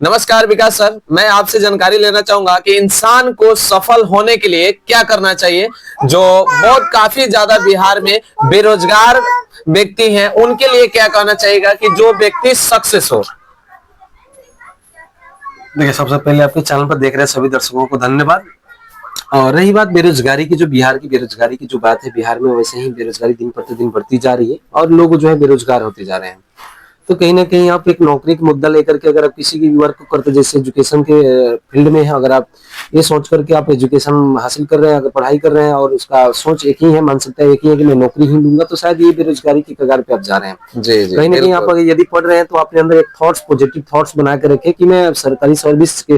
नमस्कार विकास सर, मैं आपसे जानकारी लेना चाहूंगा कि इंसान को सफल होने के लिए क्या करना चाहिए। जो बहुत काफी ज्यादा बिहार में बेरोजगार व्यक्ति हैं, उनके लिए क्या कहना चाहिएगा कि जो व्यक्ति सक्सेस हो। देखिए, सबसे पहले आपके चैनल पर देख रहे सभी दर्शकों को धन्यवाद। और रही बात बेरोजगारी की, जो बिहार की बेरोजगारी की जो बात है, बिहार में वैसे ही बेरोजगारी दिन प्रतिदिन बढ़ती जा रही है और लोग जो है बेरोजगार होते जा रहे हैं। तो कहीं ना कहीं आप एक नौकरी का मुद्दा लेकर के अगर आप किसी की वर्क करते, जैसे एजुकेशन के फील्ड में है, अगर आप ये सोच करके आप एजुकेशन हासिल कर रहे हैं, अगर पढ़ाई कर रहे हैं और उसका सोच एक ही है, मानसिकता एक ही है कि मैं नौकरी ही लूंगा, तो शायद ये बेरोजगारी की कगार पे आप जा रहे हैं। जी जी, कहीं ना कहीं आप बिल्कुल। अगर यदि पढ़ रहे हैं तो अपने अंदर एक थॉट्स, पॉजिटिव थॉट्स बना के रखें कि मैं सरकारी सर्विस की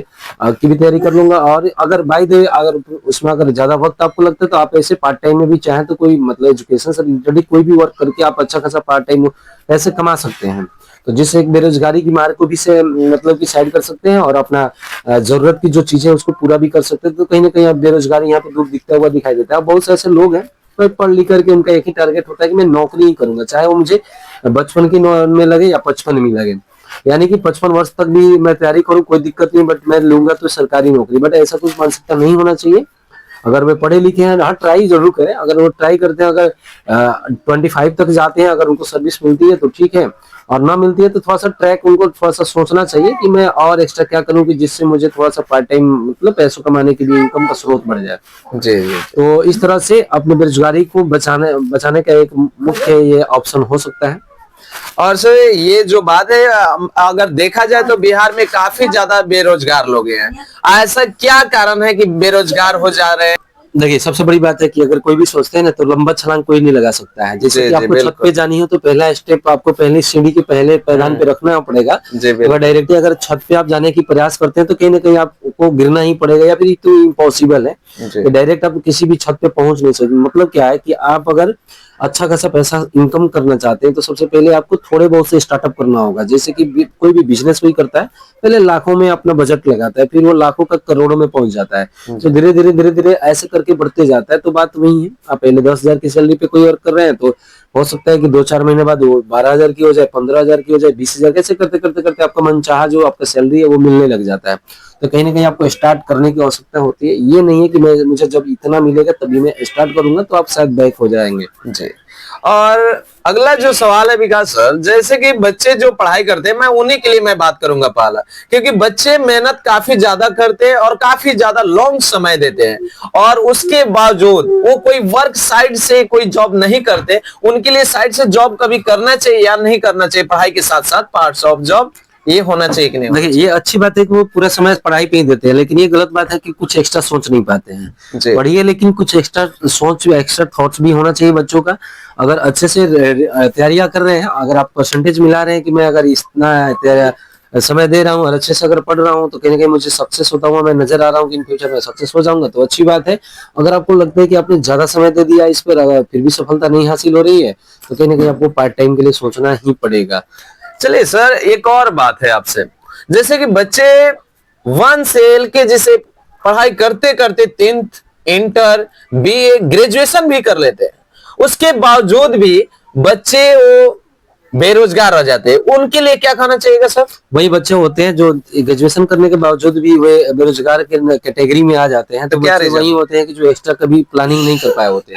भी तैयारी कर लूंगा। और अगर बाय द अगर उसमें अगर ज्यादा वक्त आपको लगता है तो आप ऐसे पार्ट टाइम में भी चाहें तो कोई मतलब एजुकेशन से रिलेटेड कोई भी वर्क करके आप अच्छा खासा पार्ट टाइम पैसे कमा सकते हैं। तो जिससे एक बेरोजगारी की मार को भी से मतलब कि साइड कर सकते हैं और अपना जरूरत की जो चीजें उसको पूरा भी कर सकते हैं। तो कहीं ना कहीं आप बेरोजगारी यहाँ पे दूर दिखता हुआ दिखाई देता है। बहुत से ऐसे लोग हैं पढ़ लिख करके उनका एक ही टारगेट होता है कि मैं नौकरी ही करूंगा, चाहे वो मुझे बचपन की में लगे या 55 में लगे। यानी कि 55 वर्ष तक भी मैं तैयारी करूं कोई दिक्कत नहीं, बट मैं लूंगा तो सरकारी नौकरी। बट ऐसा कुछ मानसिकता नहीं होना चाहिए। अगर वे पढ़े लिखे हैं, हाँ ट्राई जरूर करें। अगर वो ट्राई करते हैं, अगर 25 तक जाते हैं, अगर उनको सर्विस मिलती है तो ठीक है, और ना मिलती है तो थोड़ा सा ट्रैक उनको थोड़ा सा सोचना चाहिए कि मैं और एक्स्ट्रा क्या करूं कि जिससे मुझे थोड़ा सा पार्ट टाइम मतलब पैसों कमाने के लिए इनकम का स्रोत बढ़ जाए। जी जी। तो इस तरह से अपने बेरोजगारी को बचाने बचाने का एक मुख्य ये ऑप्शन हो सकता है। और सर ये जो बात है, अगर देखा जाए तो बिहार में काफी ज्यादा बेरोजगार लोग हैं। ऐसा क्या कारण है कि बेरोजगार हो जा रहे हैं? देखिए, सबसे बड़ी बात है कि अगर कोई भी सोचते हैं ना तो लंबा छलांग कोई नहीं लगा सकता है। जैसे जी कि जी, आपको छत पे बिल्कुल। जानी हो तो पहला स्टेप आपको पहली सीढ़ी के पहले पैदान पे रखना पड़ेगा। जी अगर बिल्कुल। डायरेक्टली अगर छत पे आप जाने की प्रयास करते हैं तो कहीं ना कहीं आपको गिरना ही पड़ेगा, या फिर ये तो इम्पॉसिबल है जी कि डायरेक्ट आप किसी भी छत पे पहुंच नहीं सकते। मतलब क्या है कि आप अगर अच्छा खासा पैसा इनकम करना चाहते हैं तो सबसे पहले आपको थोड़े बहुत से स्टार्टअप करना होगा। जैसे कि कोई भी बिजनेस कोई करता है, पहले लाखों में अपना बजट लगाता है, फिर वो लाखों का करोड़ों में पहुंच जाता है। तो धीरे धीरे ऐसे करके बढ़ते जाता है। तो बात वही है, आप पहले 10,000 की सैलरी पे कोई वर्क कर रहे हैं तो हो सकता है कि 2-4 महीने बाद वो 12,000 की हो जाए, 15,000 की हो जाए, 20,000, कैसे करते करते करते आपका मनचाहा जो आपका सैलरी है वो मिलने लग जाता है। तो कहीं ना कहीं आपको स्टार्ट करने की आवश्यकता होती है। ये नहीं है कि मैं मुझे जब इतना मिलेगा तभी मैं स्टार्ट करूंगा, तो आप शायद बैक हो जाएंगे। जी। और अगला जो सवाल है विकास सर, जैसे कि बच्चे जो पढ़ाई करते हैं, मैं उन्हीं के लिए मैं बात करूंगा पहला, क्योंकि बच्चे मेहनत काफी ज्यादा करते हैं और काफी ज्यादा लॉन्ग समय देते हैं, और उसके बावजूद वो कोई वर्क साइड से कोई जॉब नहीं करते। उनके लिए साइड से जॉब कभी करना चाहिए या नहीं करना चाहिए? पढ़ाई के साथ साथ पार्ट्स ऑफ जॉब ये होना चाहिए कि नहीं होना देखिए, ये अच्छी बात है कि वो पूरा समय पढ़ाई पे ही देते हैं, लेकिन ये गलत बात है कि कुछ एक्स्ट्रा सोच नहीं पाते हैं। चाहिए? पढ़िए लेकिन कुछ एक्स्ट्रा सोच, एक्स्ट्रा थॉट्स भी होना चाहिए बच्चों का। अगर अच्छे से तैयारियां कर रहे हैं, अगर आप परसेंटेज मिला रहे हैं कि मैं अगर इतना समय दे रहा हूँ और अच्छे से अगर पढ़ रहा हूँ तो कहीं ना कहीं मुझे सक्सेस होता हुआ मैं नजर आ रहा हूँ कि इन फ्यूचर में सक्सेस हो जाऊंगा, तो अच्छी बात है। अगर आपको लगता है कि आपने ज्यादा समय दे दिया इस पर, अगर फिर भी सफलता नहीं हासिल हो रही है, तो कहीं ना कहीं आपको पार्ट टाइम के लिए सोचना ही पड़ेगा। चलिए सर, एक और बात है आपसे। जैसे कि बच्चे 1 से जैसे पढ़ाई करते करते 10th, इंटर, बीए, ग्रेजुएशन भी कर लेते हैं, उसके बावजूद भी बच्चे वो बेरोजगार रह जाते हैं। उनके लिए क्या करना चाहिए सर? वही बच्चे होते हैं जो ग्रेजुएशन करने के बावजूद भी वे बेरोजगार के कैटेगरी में आ जाते हैं। तो तो क्या बच्चे रीजन? वही होते हैं कि जो एक्स्ट्रा कभी प्लानिंग नहीं कर पाए होते हैं।